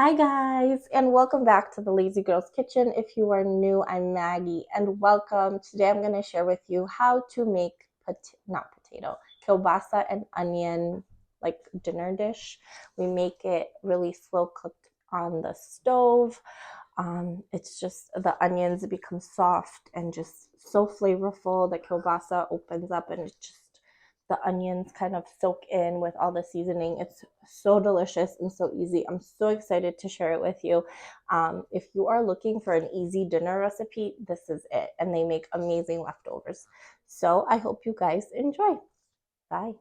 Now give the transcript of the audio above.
Hi guys, and welcome back to the Lazy Girl's Kitchen. If you are new, I'm Maggie, and welcome. Today I'm going to share with you how to make kielbasa and onion like dinner dish. We make it really slow cooked on the stove. It's just the onions become soft and just so flavorful. The kielbasa opens up and it's just the onions kind of soak in with all the seasoning. It's so delicious and so easy. I'm so excited to share it with you. If you are looking for an easy dinner recipe, this is it. And they make amazing leftovers. So I hope you guys enjoy. Bye.